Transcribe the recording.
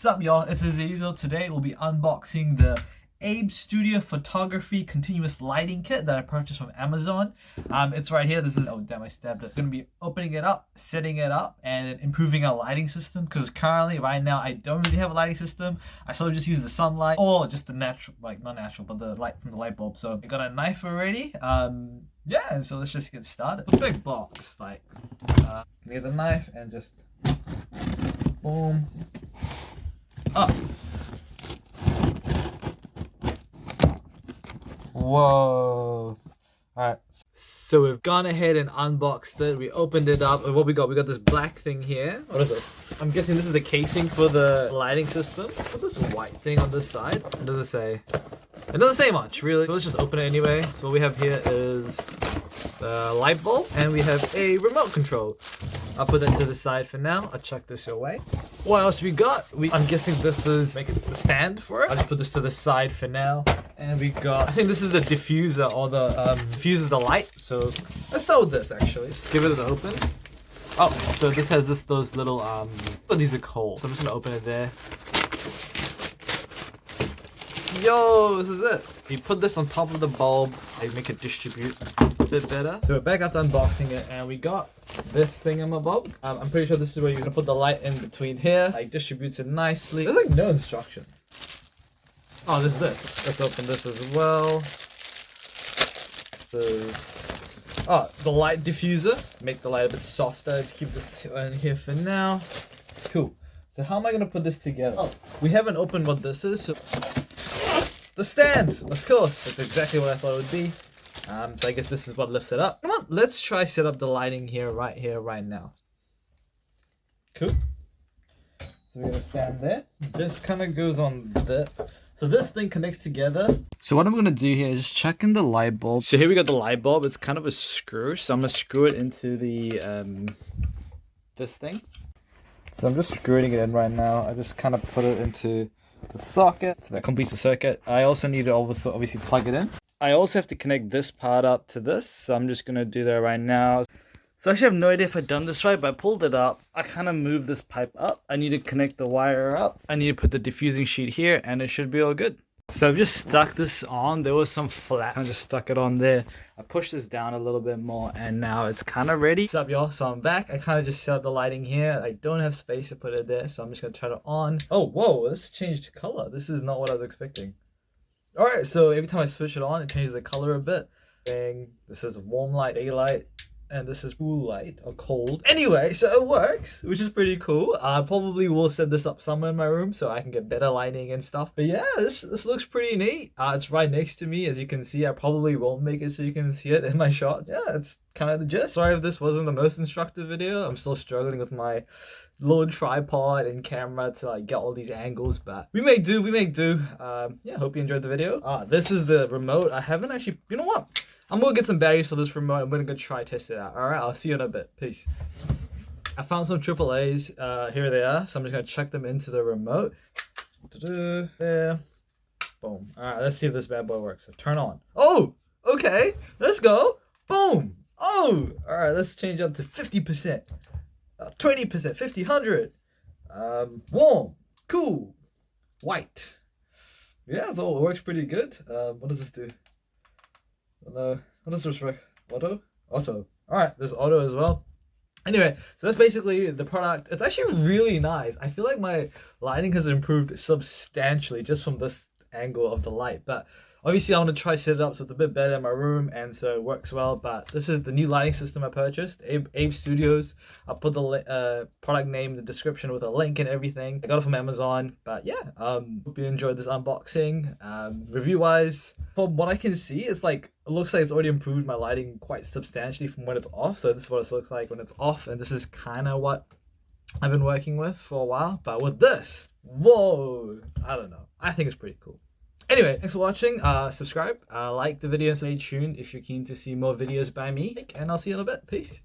Sup y'all, it's Azizel. Today we'll be unboxing the AbestStudio photography continuous lighting kit that I purchased from Amazon. It's right here. This is, oh damn, I stabbed it. Gonna be opening it up, setting it up, and improving our lighting system, because currently right now I don't really have a lighting system. I sort of just use the sunlight or just the natural, like not natural, but the light from the light bulb. So I got a knife already. Yeah, and so let's just get started. It's a big box, like get the knife and just boom. Up. Whoa. Alright. So we've gone ahead and unboxed it. We opened it up. And what we got? We got this black thing here. What is this? I'm guessing this is the casing for the lighting system. What's this white thing on this side? What does it say? It doesn't say much, really. So let's just open it anyway. So what we have here is the light bulb, and we have a remote control. I'll put that to the side for now. I'll chuck this away. What else we got? I'm guessing this is the stand for it. I'll just put this to the side for now. And we got, I think this is the diffuser, or the diffuses the light. So let's start with this actually. Let's give it an open. Oh, so this has those little oh, these are cold. So I'm just gonna open it there. Yo, this is it. You put this on top of the bulb, like make it distribute a bit better. So we're back after unboxing it, and we got this thingamabob. I'm pretty sure this is where you're gonna put the light in between here, like distributes it nicely. There's like no instructions. Oh, there's this. Let's open this as well. There's the light diffuser. Make the light a bit softer. Let's keep this in here for now. Cool. So how am I gonna put this together? Oh, we haven't opened what this is, so the stand, of course. That's exactly what I thought it would be. So I guess this is what lifts it up. Come on, let's try set up the lighting here, right now. Cool. So we're gonna stand there. This kind of goes on there. So this thing connects together. So what I'm gonna do here is check in the light bulb. So here we got the light bulb. It's kind of a screw. So I'm gonna screw it into the this thing. So I'm just screwing it in right now. I just kind of put it into the socket, so that completes the circuit. I also need to also obviously plug it in. I also have to connect this part up to this, so I'm just gonna do that right now. So I actually have no idea if I've done this right, but I pulled it up. I kind of moved this pipe up. I need to connect the wire up. I need to put the diffusing sheet here, and it should be all good. So I've just stuck this on. There was some flat. I just stuck it on there. I pushed this down a little bit more, and now it's kind of ready. What's up, y'all? So I'm back. I kind of just set up the lighting here. I don't have space to put it there, so I'm just gonna turn it on. Oh, whoa! This changed color. This is not what I was expecting. All right, so every time I switch it on, it changes the color a bit. Bang! This is warm light, daylight. And this is cool light or cold. Anyway, so it works, which is pretty cool. I probably will set this up somewhere in my room so I can get better lighting and stuff. But yeah, this looks pretty neat. It's right next to me, as you can see. I probably won't make it so you can see it in my shots. Yeah, it's kind of the gist. Sorry if this wasn't the most instructive video. I'm still struggling with my little tripod and camera to like get all these angles, but we make do. Yeah, hope you enjoyed the video. This is the remote. I haven't actually, you know what? I'm gonna get some batteries for this remote. I'm gonna go try test it out. Alright, I'll see you in a bit. Peace. I found some AAAs. Here they are. So I'm just gonna chuck them into the remote. There. Boom. Alright, let's see if this bad boy works. So turn on. Oh! Okay. Let's go. Boom! Oh! Alright, let's change up to 50%. 20%, 50, 100. Warm. Cool. White. Yeah, so it works pretty good. What does this do? What does this work? Auto? Auto. Alright, there's auto as well. Anyway, so that's basically the product. It's actually really nice. I feel like my lighting has improved substantially just from this angle of the light. But obviously I want to try set it up so it's a bit better in my room, and so it works well. But this is the new lighting system I purchased, AbestStudios. I'll put the product name in the description with a link and everything. I got it from Amazon. But yeah, hope you enjoyed this unboxing. Review wise, from what I can see, it's like, it looks like it's already improved my lighting quite substantially from when it's off. So this is what it looks like when it's off, and this is kind of what I've been working with for a while. But with this, whoa, I don't know, I think it's pretty cool. Anyway, thanks for watching. Subscribe, like the video, and stay tuned if you're keen to see more videos by me, and I'll see you in a bit. Peace.